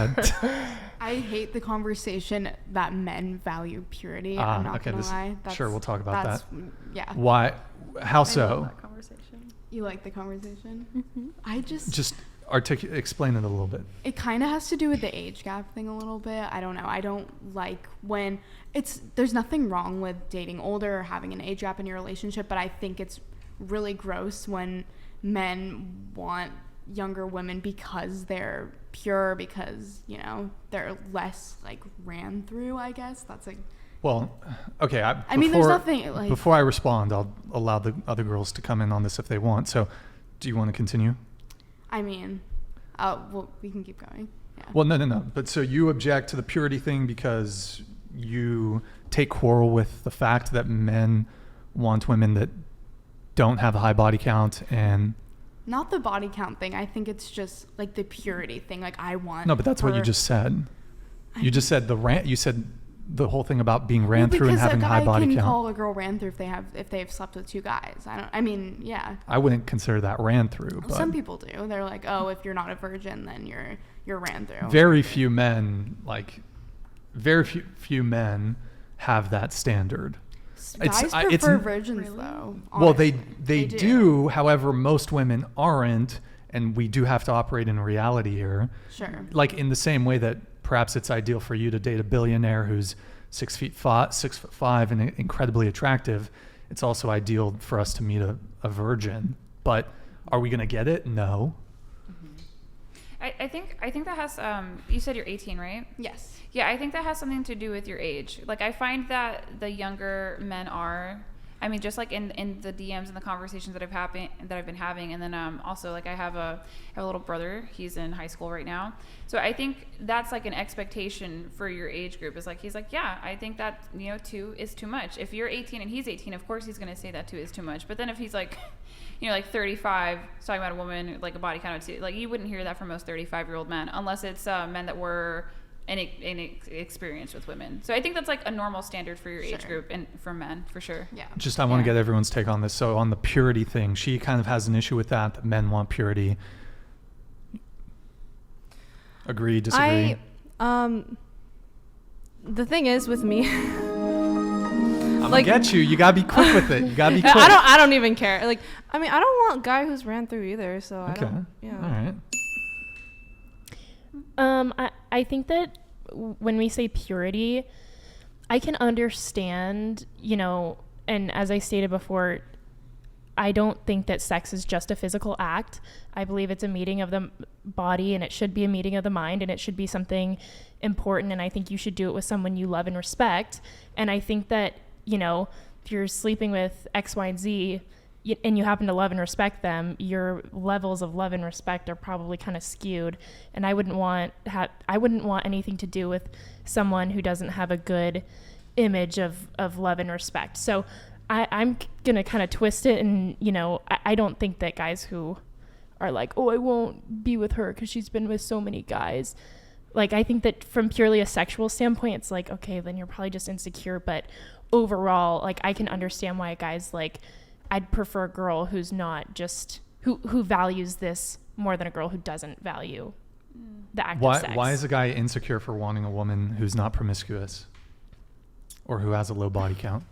I hate the conversation that men value purity. I'm not gonna lie. Sure, we'll talk about that. Yeah. Why? How so? I love that conversation. You like the conversation? Mm-hmm. I just explain it a little bit. It kind of has to do with the age gap thing a little bit. I don't know. I don't like when there's nothing wrong with dating older or having an age gap in your relationship, but I think it's really gross when men want younger women because they're pure, because, you know, they're less like ran through, I guess. That's like, well, okay. I mean, there's nothing like, before I respond, I'll allow the other girls to come in on this if they want. So do you want to continue? I mean, well, we can keep going. Yeah. Well, no. But so you object to the purity thing because you take quarrel with the fact that men want women that don't have a high body count and... Not the body count thing. I think it's just like the purity thing. Like I want... No, but that's what you just said. You just said you said the whole thing about being ran through and having high body count. Because a guy can call a girl ran through if they've slept with two guys. Yeah. I wouldn't consider that ran through. But some people do. They're like, oh, if you're not a virgin, then you're ran through. Very few men have that standard. Guys prefer virgins though. Honestly. Well, they do. However, most women aren't, and we do have to operate in reality here. Sure. Like in the same way that perhaps it's ideal for you to date a billionaire who's 6'5" and incredibly attractive. It's also ideal for us to meet a virgin. But are we going to get it? No. Mm-hmm. I think that has. You said you're 18, right? Yes. Yeah, I think that has something to do with your age. Like I find that the younger men are, I mean, just like in the DMs and the conversations that I've been having, and then also like I have a little brother. He's in high school right now, so I think that's like an expectation for your age group. Is like he's like, yeah, I think that 2 is too much. If you're 18 and he's 18, of course he's gonna say that 2 is too much. But then if he's like, like 35, talking about a woman like a body count of 2, like you wouldn't hear that from most 35-year-old men unless it's men that were inexperienced with women. So I think that's like a normal standard for your age group and for men for sure. Yeah. I want to get everyone's take on this. So on the purity thing, she kind of has an issue with that men want purity. Agree, disagree? The thing is with me, I'm gonna get you. You gotta be quick with it. You gotta be quick. I don't even care. Like, I mean, I don't want a guy who's ran through either. So okay. All right. I think that when we say purity, I can understand, and as I stated before, I don't think that sex is just a physical act. I believe it's a meeting of the body, and it should be a meeting of the mind, and it should be something important, and I think you should do it with someone you love and respect. And I think that, if you're sleeping with X, Y, and Z, and you happen to love and respect them, your levels of love and respect are probably kind of skewed. And I wouldn't want anything to do with someone who doesn't have a good image of love and respect. So I'm gonna kind of twist it, and I don't think that guys who are like, oh, I won't be with her because she's been with so many guys. Like, I think that from purely a sexual standpoint, it's like, okay, then you're probably just insecure. But overall, like, I can understand why a guy's like, I'd prefer a girl who's not just who values this more than a girl who doesn't value the act of sex. Why is a guy insecure for wanting a woman who's not promiscuous or who has a low body count?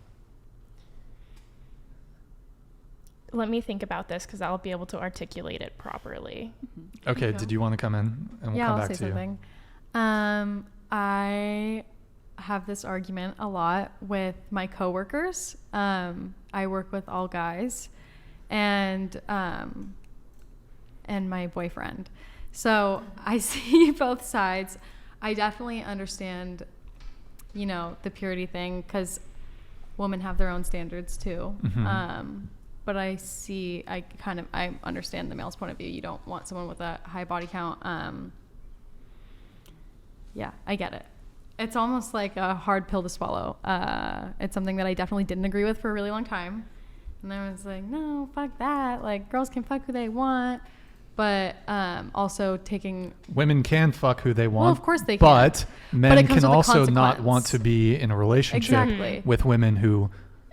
Let me think about this because I'll be able to articulate it properly. Mm-hmm. Okay, did you want to come in and we'll come back to you? I have this argument a lot with my coworkers. I work with all guys and my boyfriend. So I see both sides. I definitely understand, the purity thing because women have their own standards too. Mm-hmm. But I understand the male's point of view. You don't want someone with a high body count. Yeah, I get it. It's almost like a hard pill to swallow. It's something that I definitely didn't agree with for a really long time. And I was like, no, fuck that. Like, girls can fuck who they want. But also taking... Women can fuck who they want. Well, of course they can. But men can also not want to be in a relationship with women who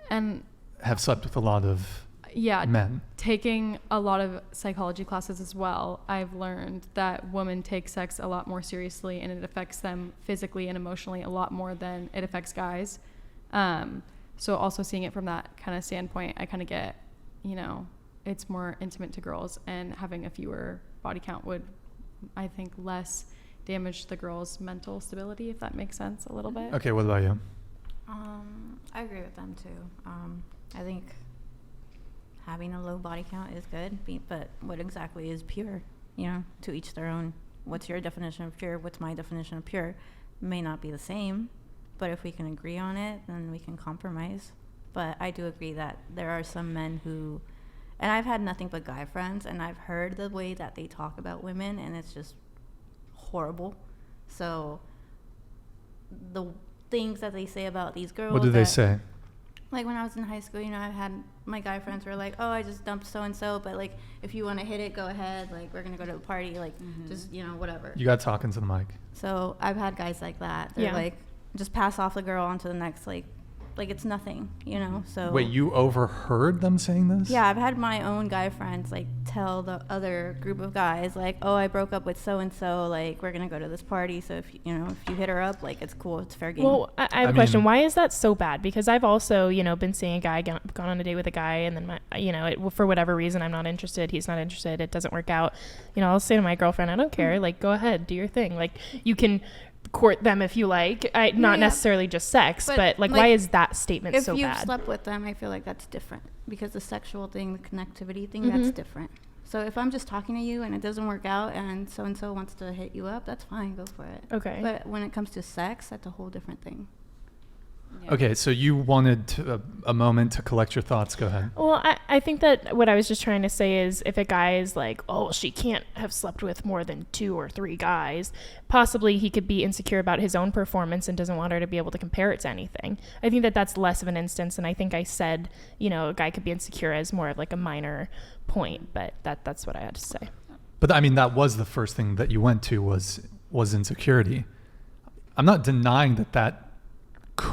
have slept with a lot of yeah, men. taking a lot of psychology classes as well, I've learned that women take sex a lot more seriously, and it affects them physically and emotionally a lot more than it affects guys. So also seeing it from that kind of standpoint, I kind of get, you know, it's more intimate to girls, and having a fewer body count would, I think, less damage the girls' mental stability, if that makes sense a little bit. Okay, what about you? I agree with them too. I think having a low body count is good, but what exactly is pure? You know, to each their own. What's your definition of pure? What's my definition of pure? May not be the same, but if we can agree on it, then we can compromise. But I do agree that there are some men who, and I've had nothing but guy friends, and I've heard the way that they talk about women, and it's just horrible. So the things that they say about these girls. What do they say? Like when I was in high school, you know, I had my guy friends were like, oh, I just dumped so and so, but like if you want to hit it, go ahead. Like we're gonna go to a party, like just, you know, whatever. You got talking to the mic. So I've had guys like that. They're Yeah. like, just pass off the girl onto the next, like it's nothing, you know. So Wait, you overheard them saying this? yeah, I've had my own guy friends like tell the other group of guys like, oh, I broke up with so and so, like we're gonna go to this party, so if you know, if you hit her up, like it's cool, it's fair game. Well, I have I a question. mean- Why is that so bad? Because I've also, you know, been seeing a guy, gone on a date with a guy, and then, you know, for whatever reason, I'm not interested. He's not interested. It doesn't work out. You know, I'll say to my girlfriend, I don't care. Like, go ahead, do your thing. Like, you can court them if you like. Not Yeah. necessarily just sex, but like, like, why is that statement if so you've bad? slept with them, I feel like that's different, because the sexual thing, the connectivity thing, Mhm. that's different. So if I'm just talking to you and it doesn't work out and so wants to hit you up, that's fine, go for it. Okay. But when it comes to sex, that's a whole different thing. Okay, so you wanted a moment to collect your thoughts. Go ahead. Well, I think that what I was just trying to say is if a guy is like, oh, she can't have slept with more than 2 or 3 guys, possibly he could be insecure about his own performance and doesn't want her to be able to compare it to anything. I think that that's less of an instance. And I think I said, you know, a guy could be insecure as more of like a minor point, but that's what I had to say. But I mean, that was the first thing that you went to was insecurity. I'm not denying that